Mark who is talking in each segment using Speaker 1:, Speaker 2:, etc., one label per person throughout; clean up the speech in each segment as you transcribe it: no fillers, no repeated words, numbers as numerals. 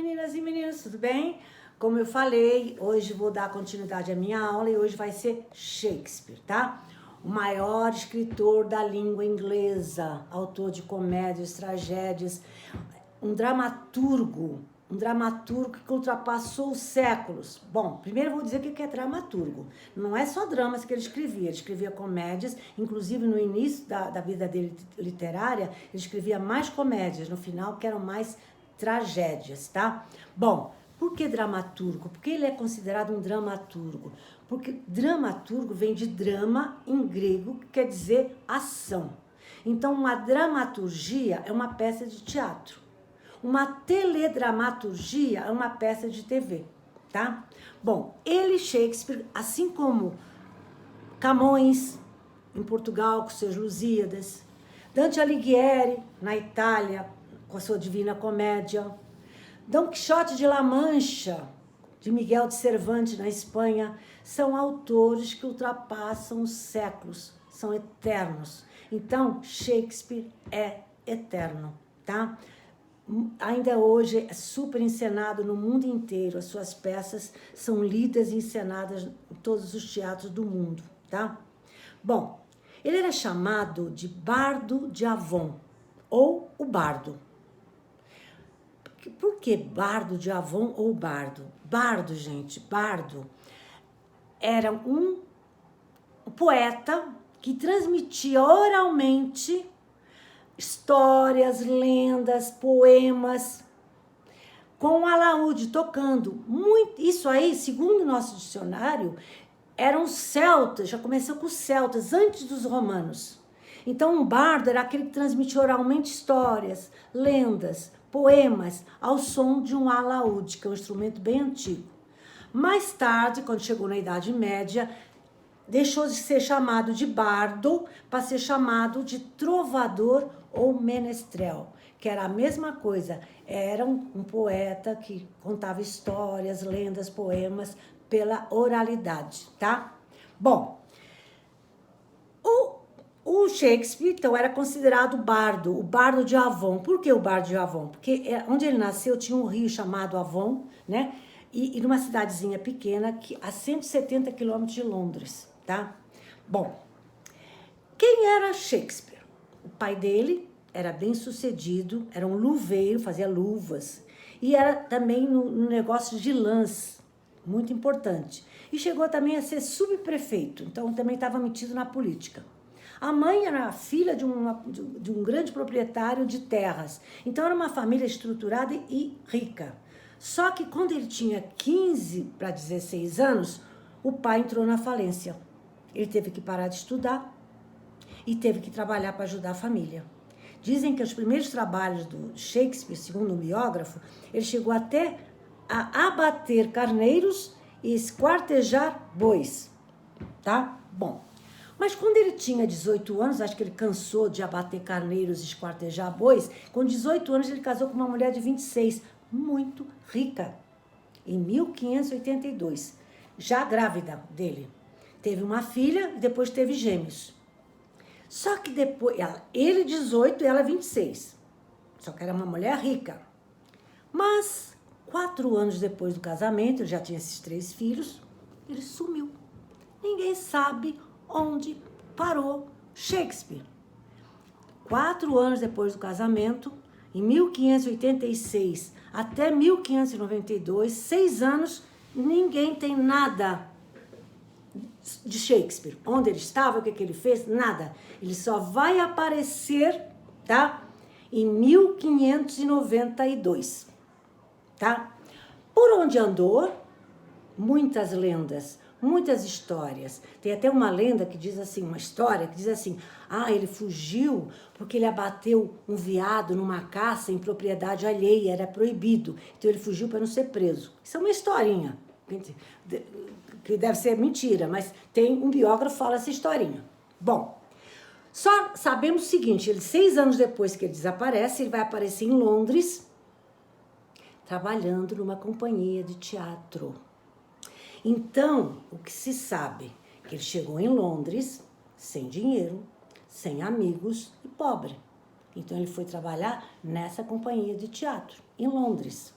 Speaker 1: meninas e meninos, tudo bem? Como eu falei, hoje vou dar continuidade à minha aula e hoje vai ser Shakespeare, tá? O maior escritor da língua inglesa, autor de comédias, tragédias, um dramaturgo que ultrapassou os séculos. Bom, primeiro eu vou dizer o que é dramaturgo. Não é só dramas que ele escrevia comédias, inclusive no início da vida dele literária, ele escrevia mais comédias, no final que eram mais tragédias, tá? Bom, por que dramaturgo? Porque ele é considerado um dramaturgo. Porque dramaturgo vem de drama em grego, que quer dizer ação. Então, uma dramaturgia é uma peça de teatro. Uma teledramaturgia é uma peça de TV, tá? Bom, ele, Shakespeare, assim como Camões, em Portugal, com seus Lusíadas, Dante Alighieri, na Itália, com a sua Divina Comédia, Dom Quixote de La Mancha, de Miguel de Cervantes, na Espanha, são autores que ultrapassam os séculos, são eternos. Então, Shakespeare é eterno, tá? Ainda hoje é super encenado no mundo inteiro, as suas peças são lidas e encenadas em todos os teatros do mundo, tá? Bom, ele era chamado de Bardo de Avon, ou o Bardo. Por que Bardo de Avon ou Bardo? Bardo, gente, Bardo era um poeta que transmitia oralmente histórias, lendas, poemas, com alaúde, tocando. Isso aí, segundo o nosso dicionário, eram os celtas, já começou com os celtas, antes dos romanos. Então, um bardo era aquele que transmitia oralmente histórias, lendas, poemas, ao som de um alaúde, que é um instrumento bem antigo. Mais tarde, quando chegou na Idade Média, deixou de ser chamado de bardo para ser chamado de trovador ou menestrel, que era a mesma coisa, era um poeta que contava histórias, lendas, poemas pela oralidade, tá? Bom, o Shakespeare, então, era considerado bardo, o bardo de Avon. Por que o bardo de Avon? Porque onde ele nasceu tinha um rio chamado Avon, né? E numa cidadezinha pequena, a 170 quilômetros de Londres, tá? Bom, quem era Shakespeare? O pai dele era bem sucedido, era um luveiro, fazia luvas, e era também no negócio de lãs, muito importante. E chegou também a ser subprefeito, então também estava metido na política. A mãe era filha de um grande proprietário de terras, então era uma família estruturada e rica. Só que quando ele tinha 15 para 16 anos, o pai entrou na falência. Ele teve que parar de estudar e teve que trabalhar para ajudar a família. Dizem que os primeiros trabalhos do Shakespeare, segundo um biógrafo, ele chegou até a abater carneiros e esquartejar bois, tá? Bom, mas quando ele tinha 18 anos, acho que ele cansou de abater carneiros e esquartejar bois, com 18 anos ele casou com uma mulher de 26, muito rica, em 1582, já grávida dele. Teve uma filha e depois teve gêmeos. Só que depois, ele 18 e ela 26. Só que era uma mulher rica. Mas, 4 anos depois do casamento, ele já tinha esses 3 filhos, ele sumiu. Ninguém sabe onde parou Shakespeare. 4 anos depois do casamento, em 1586 até 1592, 6 anos, ninguém tem nada de Shakespeare. Onde ele estava, o que ele fez, nada. Ele só vai aparecer, tá? Em 1592, tá? Por onde andou, muitas lendas, muitas histórias. Tem até uma lenda que diz assim, uma história que diz assim, ele fugiu porque ele abateu um veado numa caça em propriedade alheia, era proibido. Então ele fugiu para não ser preso. Isso é uma historinha, que deve ser mentira, mas tem um biógrafo que fala essa historinha. Bom, só sabemos o seguinte, 6 anos depois que ele desaparece, ele vai aparecer em Londres, trabalhando numa companhia de teatro. Então, o que se sabe? Que ele chegou em Londres, sem dinheiro, sem amigos e pobre. Então, ele foi trabalhar nessa companhia de teatro, em Londres.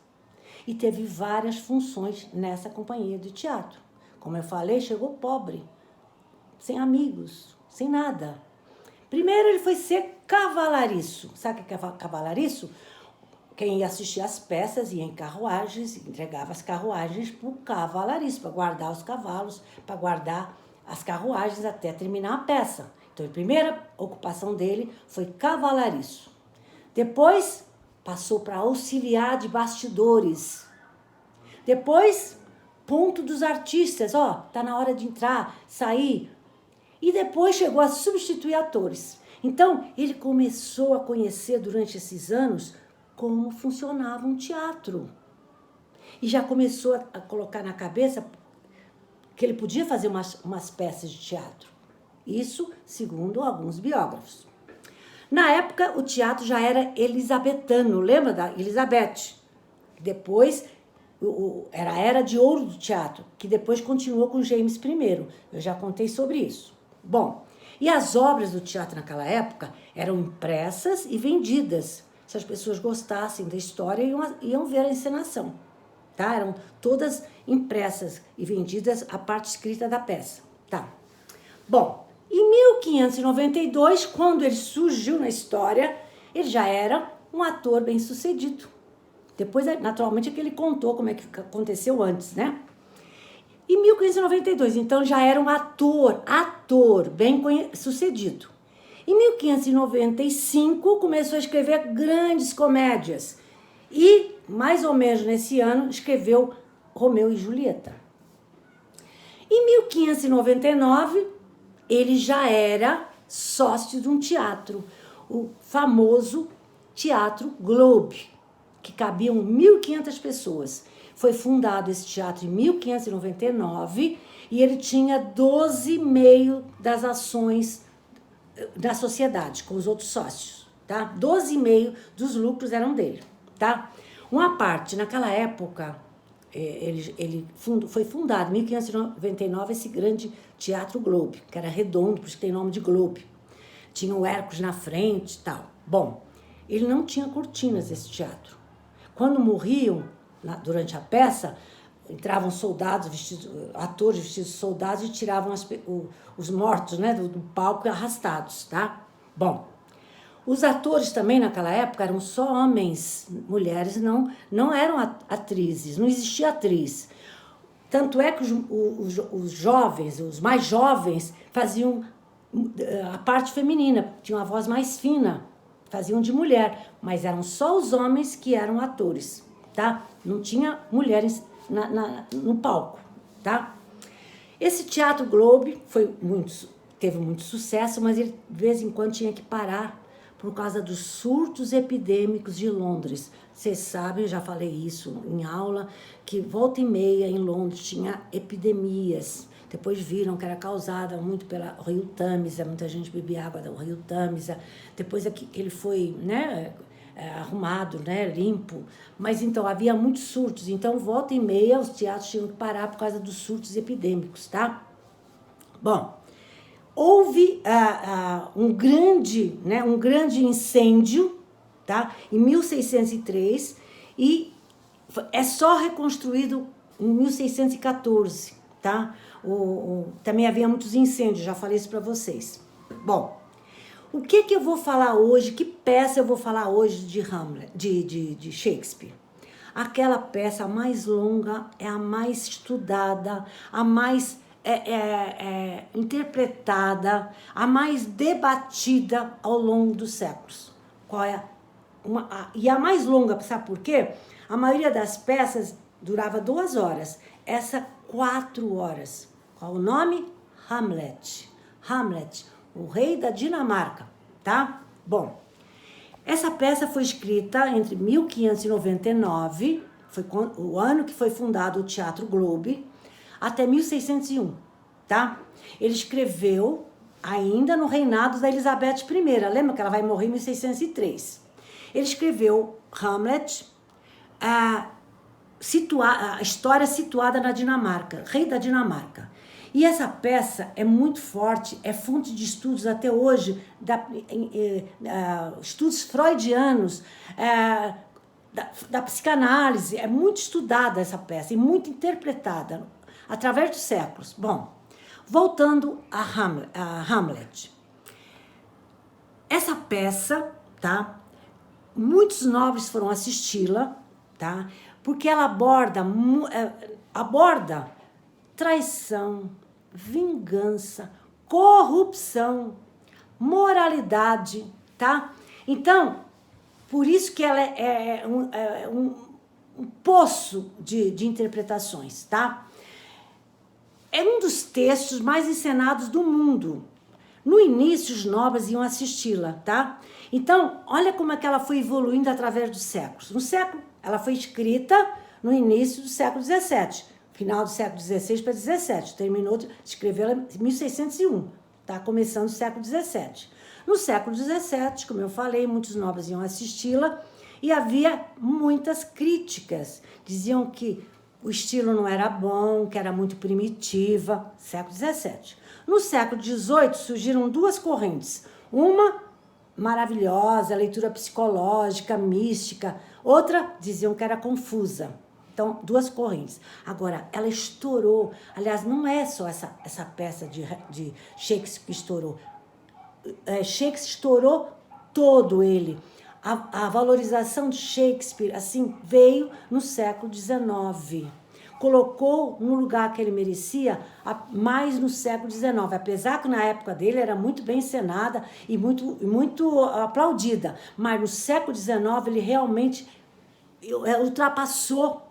Speaker 1: e teve várias funções nessa companhia de teatro. Como eu falei, chegou pobre, sem amigos, sem nada. Primeiro ele foi ser cavalariço. Sabe o que é cavalariço? Quem ia assistir às peças ia em carruagens, entregava as carruagens para o cavalariço, para guardar os cavalos, para guardar as carruagens até terminar a peça. Então, a primeira ocupação dele foi cavalariço. Depois, passou para auxiliar de bastidores. Depois, ponto dos artistas, tá na hora de entrar, sair. E depois chegou a substituir atores. Então, ele começou a conhecer durante esses anos como funcionava um teatro. E já começou a colocar na cabeça que ele podia fazer umas peças de teatro. Isso segundo alguns biógrafos. Na época, o teatro já era elisabetano, lembra da Elizabeth? Depois, era a era de ouro do teatro, que depois continuou com James I. Eu já contei sobre isso. Bom, e as obras do teatro naquela época eram impressas e vendidas. Se as pessoas gostassem da história, iam ver a encenação. Tá? Eram todas impressas e vendidas a parte escrita da peça. Tá. Bom, em 1592, quando ele surgiu na história, ele já era um ator bem-sucedido. Depois, naturalmente, é que ele contou como é que aconteceu antes, né? Em 1592, então, já era um ator bem-sucedido. Em 1595, começou a escrever grandes comédias. E, mais ou menos nesse ano, escreveu Romeu e Julieta. Em 1599, ele já era sócio de um teatro, o famoso Teatro Globe, que cabiam 1.500 pessoas. Foi fundado esse teatro em 1599 e ele tinha 12,5% das ações da sociedade, com os outros sócios, tá? 12,5% dos lucros eram dele, tá? Uma parte, naquela época, foi fundado em 1599 esse grande Teatro Globe, que era redondo, por isso que tem nome de Globe. Tinha o Hércules na frente e tal. Bom, ele não tinha cortinas, esse teatro. Quando morriam, durante a peça, entravam soldados, atores vestidos de soldados e tiravam os mortos, né, do palco arrastados, tá? Bom, os atores também naquela época eram só homens, mulheres não eram atrizes, não existia atriz. Tanto é que os jovens, os mais jovens, faziam a parte feminina, tinham a voz mais fina, faziam de mulher, mas eram só os homens que eram atores, tá? Não tinha mulheres no palco, tá? Esse Teatro Globe teve muito sucesso, mas ele de vez em quando tinha que parar por causa dos surtos epidêmicos de Londres. Vocês sabem, eu já falei isso em aula, que volta e meia em Londres tinha epidemias. Depois viram que era causada muito pelo rio Tâmisa, muita gente bebia água do rio Tâmisa. Depois que ele foi, né, arrumado, né, limpo. Mas então havia muitos surtos. Então, volta e meia, os teatros tinham que parar por causa dos surtos epidêmicos, tá? Bom, houve um grande incêndio, tá? Em 1603 e é só reconstruído em 1614, tá? Também havia muitos incêndios, já falei isso para vocês. Bom, o que eu vou falar hoje, que peça eu vou falar hoje de Hamlet, de Shakespeare? Aquela peça mais longa, é a mais estudada, a mais interpretada, a mais debatida ao longo dos séculos. E a mais longa, sabe por quê? A maioria das peças durava 2 horas, essa 4 horas. Qual o nome? Hamlet. Hamlet, o rei da Dinamarca, tá? Bom, essa peça foi escrita entre 1599, foi o ano que foi fundado o Teatro Globe, até 1601, tá? Ele escreveu ainda no reinado da Elizabeth I, lembra que ela vai morrer em 1603. Ele escreveu Hamlet, a história situada na Dinamarca, rei da Dinamarca. E essa peça é muito forte, é fonte de estudos até hoje, estudos freudianos, da psicanálise. É muito estudada essa peça e muito interpretada através dos séculos. Bom, voltando a Hamlet. Essa peça, tá? Muitos nobres foram assisti-la, tá? Porque ela aborda traição, vingança, corrupção, moralidade, tá? Então, por isso que ela é um poço de interpretações, tá? É um dos textos mais encenados do mundo. No início, os nobres iam assisti-la, tá? Então, olha como é que ela foi evoluindo através dos séculos. Ela foi escrita no início do século XVII, final do século XVI para XVII. Terminou de escrevê-la em 1601, tá? Começando o século XVII. No século XVII, como eu falei, muitos nobres iam assisti-la e havia muitas críticas. Diziam que o estilo não era bom, que era muito primitiva, século XVII. No século XVIII surgiram duas correntes. Uma maravilhosa, leitura psicológica, mística. Outra diziam que era confusa. Então, duas correntes. Agora, ela estourou. Aliás, não é só essa peça de Shakespeare que estourou. Shakespeare estourou todo ele. A valorização de Shakespeare, assim, veio no século XIX. Colocou no lugar que ele merecia mais no século XIX, apesar que na época dele era muito bem encenada e muito aplaudida, mas no século XIX ele realmente ultrapassou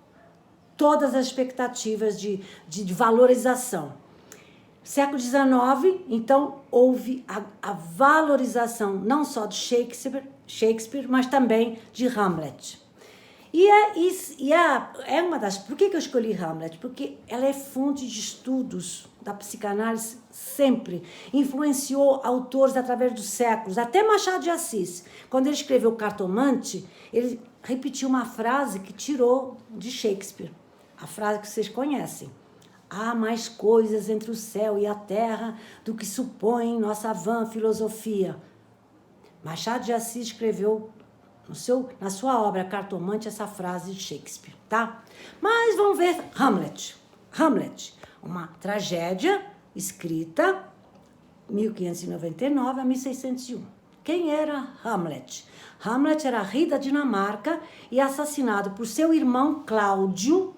Speaker 1: todas as expectativas de valorização. Século XIX, então, houve a valorização não só de Shakespeare, mas também de Hamlet. É uma das... Por que eu escolhi Hamlet? Porque ela é fonte de estudos da psicanálise sempre. Influenciou autores através dos séculos, até Machado de Assis. Quando ele escreveu Cartomante, ele repetiu uma frase que tirou de Shakespeare. A frase que vocês conhecem. Há mais coisas entre o céu e a terra do que supõe nossa vã filosofia. Machado de Assis escreveu na sua obra Cartomante essa frase de Shakespeare, tá? Mas vamos ver Hamlet. Hamlet, uma tragédia escrita 1599 a 1601. Quem era Hamlet? Hamlet era rei da Dinamarca e assassinado por seu irmão Cláudio,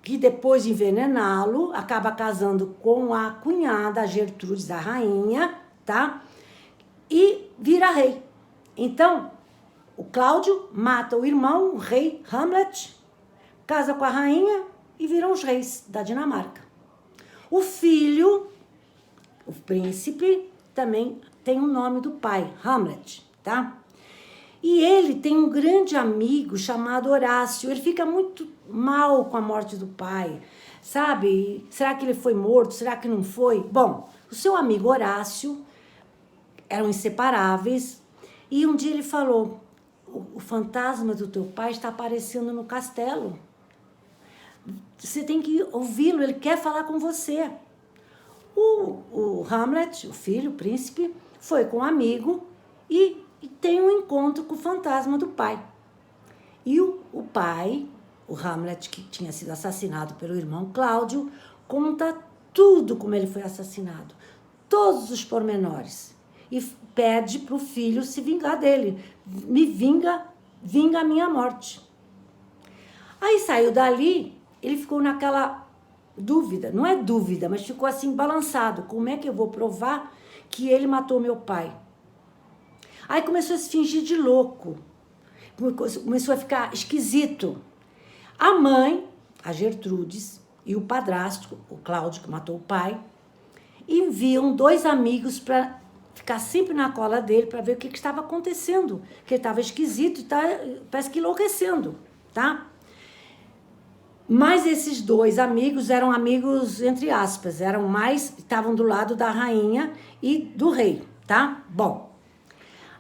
Speaker 1: que depois de envenená-lo, acaba casando com a cunhada Gertrudes, a rainha, tá? E vira rei. Então, o Cláudio mata o irmão, o rei Hamlet, casa com a rainha e viram os reis da Dinamarca. O filho, o príncipe, também tem o nome do pai, Hamlet, tá? E ele tem um grande amigo chamado Horácio. Ele fica muito mal com a morte do pai, sabe? Será que ele foi morto? Será que não foi? Bom, o seu amigo Horácio eram inseparáveis e um dia ele falou: o fantasma do teu pai está aparecendo no castelo. Você tem que ouvi-lo, ele quer falar com você. O Hamlet, o filho, o príncipe, foi com um amigo e tem um encontro com o fantasma do pai. E o pai, o Hamlet, que tinha sido assassinado pelo irmão Cláudio, conta tudo como ele foi assassinado, todos os pormenores, e pede para o filho se vingar dele. Me vinga a minha morte. Aí saiu dali, ele ficou naquela dúvida, não é dúvida, mas ficou assim balançado. Como é que eu vou provar que ele matou meu pai? Aí começou a se fingir de louco, começou a ficar esquisito. A mãe, a Gertrudes, e o padrasto, o Cláudio, que matou o pai, enviam dois amigos para ficar sempre na cola dele para ver o que estava acontecendo, que ele estava esquisito e parece que enlouquecendo, tá? Mas esses dois amigos eram amigos, entre aspas, estavam do lado da rainha e do rei, tá? Bom,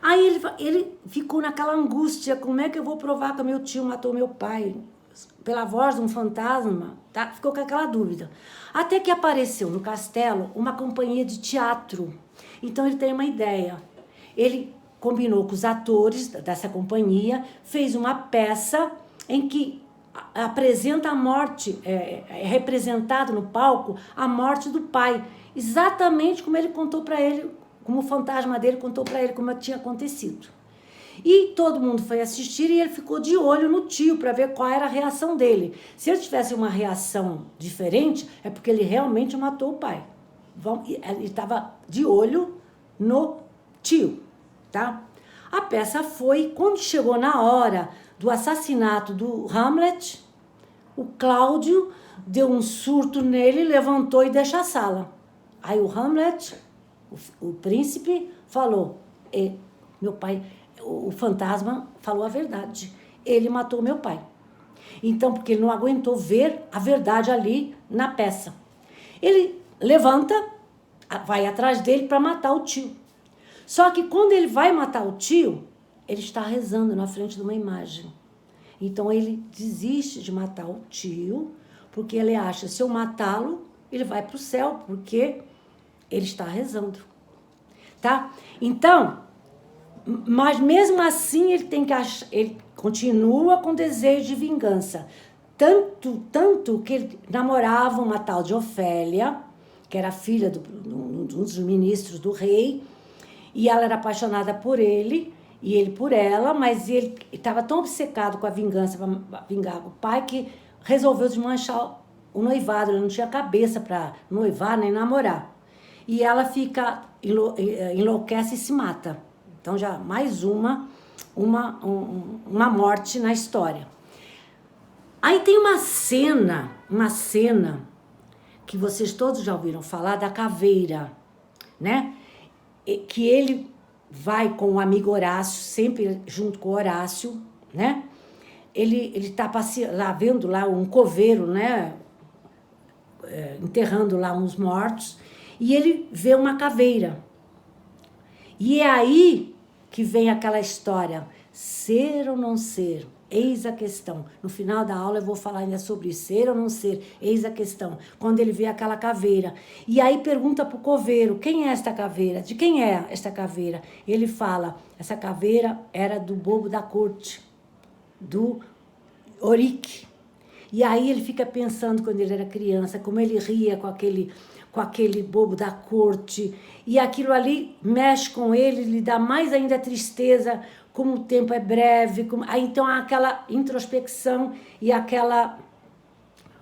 Speaker 1: aí ele ficou naquela angústia: como é que eu vou provar que meu tio matou meu pai? Pela voz de um fantasma, tá? Ficou com aquela dúvida. Até que apareceu no castelo uma companhia de teatro. Então ele tem uma ideia. Ele combinou com os atores dessa companhia, fez uma peça em que apresenta a morte, é representado no palco a morte do pai, exatamente como ele contou para ele, como o fantasma dele contou para ele como tinha acontecido. E todo mundo foi assistir e ele ficou de olho no tio para ver qual era a reação dele. Se ele tivesse uma reação diferente, é porque ele realmente matou o pai. Ele estava de olho no tio, tá? A peça foi, quando chegou na hora do assassinato do Hamlet, o Cláudio deu um surto nele, levantou e deixou a sala. Aí o Hamlet, o príncipe, falou, meu pai, o fantasma falou a verdade. Ele matou meu pai. Então, porque ele não aguentou ver a verdade ali na peça. Ele levanta, vai atrás dele para matar o tio. Só que quando ele vai matar o tio, ele está rezando na frente de uma imagem. Então ele desiste de matar o tio, porque ele acha, se eu matá-lo, ele vai para o céu, porque ele está rezando. Tá? Então, mas mesmo assim ele continua com desejo de vingança. Tanto que ele namorava uma tal de Ofélia, que era filha de um dos ministros do rei, e ela era apaixonada por ele, e ele por ela, mas ele estava tão obcecado com a vingança, para vingar o pai, que resolveu desmanchar o noivado. Ele não tinha cabeça para noivar nem namorar. E ela enlouquece e se mata. Então já mais uma morte na história. Aí tem uma cena que vocês todos já ouviram falar, da caveira, né? Que ele vai com o amigo Horácio, sempre junto com o Horácio, né? Ele tá lá vendo lá um coveiro, né? Enterrando lá uns mortos, e ele vê uma caveira. E é aí que vem aquela história, ser ou não ser, eis a questão. No final da aula eu vou falar ainda sobre ser ou não ser, eis a questão. Quando ele vê aquela caveira. E aí pergunta pro coveiro, quem é esta caveira? De quem é esta caveira? Ele fala, essa caveira era do bobo da corte, do Orique. E aí ele fica pensando, quando ele era criança, como ele ria com aquele bobo da corte, e aquilo ali mexe com ele, lhe dá mais ainda tristeza, como o tempo é breve, aí então há aquela introspecção e aquela...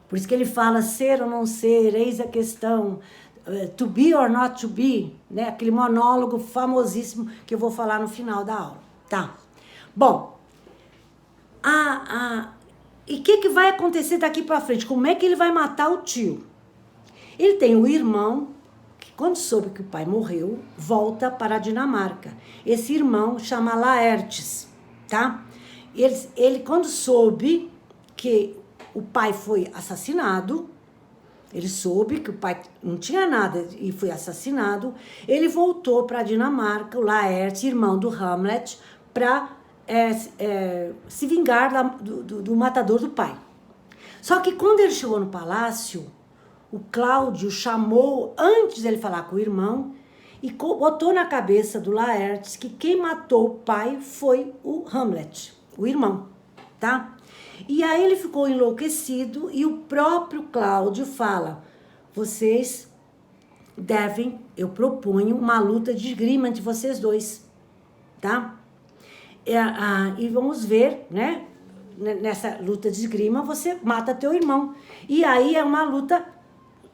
Speaker 1: Por isso que ele fala ser ou não ser, eis a questão, to be or not to be, né? Aquele monólogo famosíssimo que eu vou falar no final da aula, tá? Bom, e o que vai acontecer daqui para frente? Como é que ele vai matar o tio? Ele tem um irmão que, quando soube que o pai morreu, volta para a Dinamarca. Esse irmão chama Laertes, tá? Ele quando soube que o pai foi assassinado, ele soube que o pai não tinha nada e foi assassinado, ele voltou para a Dinamarca, o Laertes, irmão do Hamlet, para se vingar do matador do pai. Só que quando ele chegou no palácio, o Cláudio chamou, antes dele falar com o irmão, e botou na cabeça do Laertes que quem matou o pai foi o Hamlet, o irmão, tá? E aí ele ficou enlouquecido e o próprio Cláudio fala, vocês eu proponho uma luta de esgrima entre vocês dois, tá? E vamos ver, né? Nessa luta de esgrima, você mata teu irmão. E aí é uma luta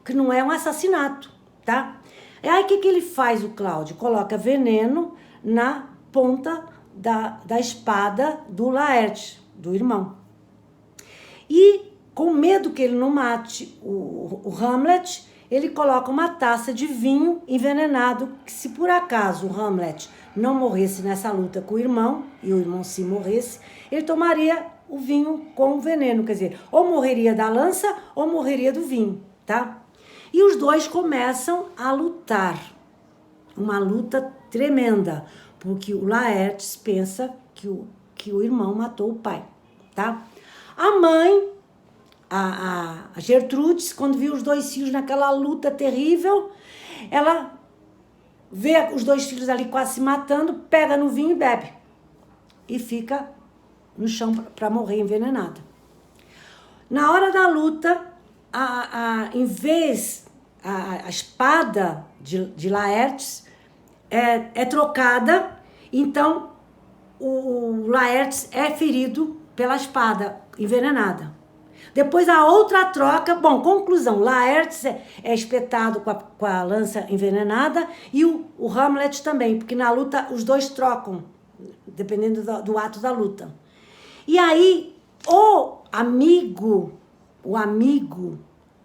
Speaker 1: que não é um assassinato, tá? E aí o que ele faz, o Cláudio? Coloca veneno na ponta da espada do Laerte, do irmão. E com medo que ele não mate o Hamlet, ele coloca uma taça de vinho envenenado, que se por acaso o Hamlet não morresse nessa luta com o irmão, e o irmão se morresse, ele tomaria o vinho com veneno, quer dizer, ou morreria da lança ou morreria do vinho, tá? E os dois começam a lutar, uma luta tremenda, porque o Laertes pensa que o irmão matou o pai, tá? A mãe, a Gertrudes, quando viu os dois filhos naquela luta terrível, ela vê os dois filhos ali quase se matando, pega no vinho e bebe. E fica no chão para morrer envenenada. Na hora da luta, em vez, a espada de Laertes é trocada, então o Laertes é ferido pela espada envenenada. Depois a outra troca, bom, conclusão, Laertes é espetado com a lança envenenada e o Hamlet também, porque na luta os dois trocam, dependendo do ato da luta. E aí o amigo,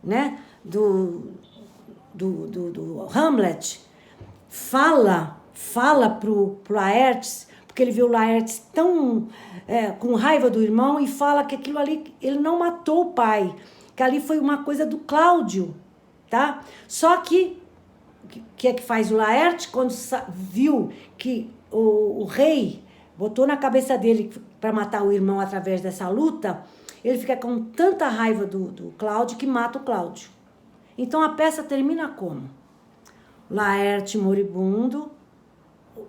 Speaker 1: né, do Hamlet fala pro Laertes, porque ele viu o Laertes tão com raiva do irmão e fala que aquilo ali, ele não matou o pai, que ali foi uma coisa do Cláudio, tá? Só que é que faz o Laertes, quando viu que o rei botou na cabeça dele para matar o irmão através dessa luta, ele fica com tanta raiva do Cláudio que mata o Cláudio. Então a peça termina como? Laertes moribundo,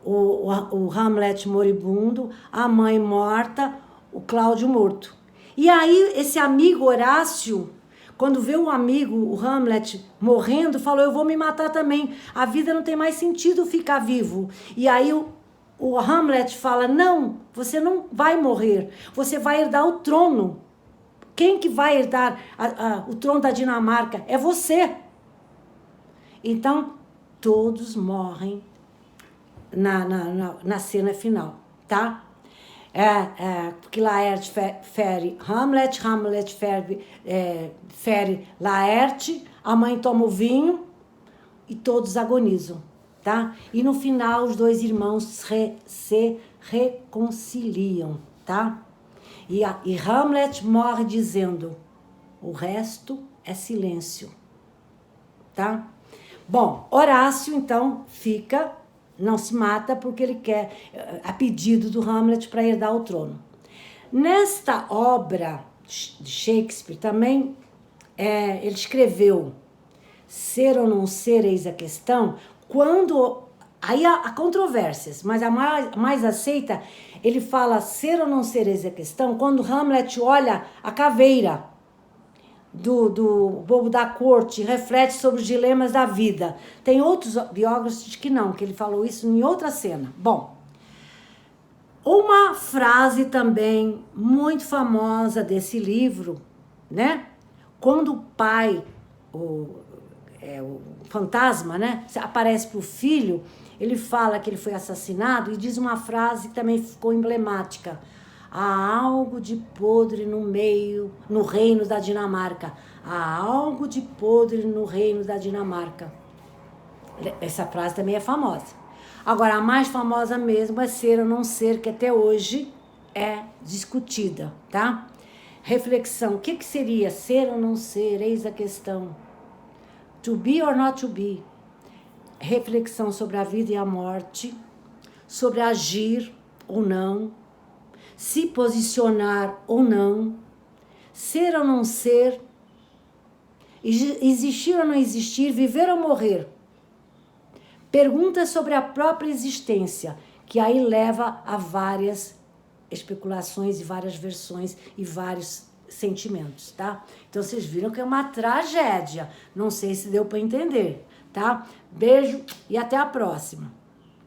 Speaker 1: o Hamlet moribundo, a mãe morta, o Cláudio morto. E aí esse amigo Horácio, quando vê o amigo, o Hamlet, morrendo, falou, eu vou me matar também. A vida não tem mais sentido ficar vivo. E aí o Hamlet fala, não, você não vai morrer, você vai herdar o trono. Quem que vai herdar o trono da Dinamarca? É você. Então, todos morrem na cena final, tá? Porque Laerte fere Hamlet, Hamlet fere Laerte, a mãe toma o vinho e todos agonizam, tá? E no final os dois irmãos se reconciliam, tá? E Hamlet morre dizendo, o resto é silêncio, tá? Bom, Horácio então fica, não se mata porque ele quer, a pedido do Hamlet para herdar o trono. Nesta obra de Shakespeare também, ele escreveu Ser ou não ser, eis a questão, quando... Aí há controvérsias, mas a mais aceita, ele fala ser ou não ser, eis a questão, quando Hamlet olha a caveira do bobo da corte, reflete sobre os dilemas da vida. Tem outros biógrafos que não, que ele falou isso em outra cena. Bom, uma frase também muito famosa desse livro, né? Quando o pai, o fantasma, né, aparece para o filho, ele fala que ele foi assassinado e diz uma frase que também ficou emblemática. Há algo de podre no reino da Dinamarca. Há algo de podre no reino da Dinamarca. Essa frase também é famosa. Agora, a mais famosa mesmo é ser ou não ser, que até hoje é discutida, tá? Reflexão, o que seria ser ou não ser? Eis a questão. To be or not to be. Reflexão sobre a vida e a morte, sobre agir ou não, se posicionar ou não, ser ou não ser, existir ou não existir, viver ou morrer. Perguntas sobre a própria existência, que aí leva a várias especulações e várias versões e vários sentimentos, tá? Então vocês viram que é uma tragédia. Não sei se deu para entender, tá? Beijo e até a próxima.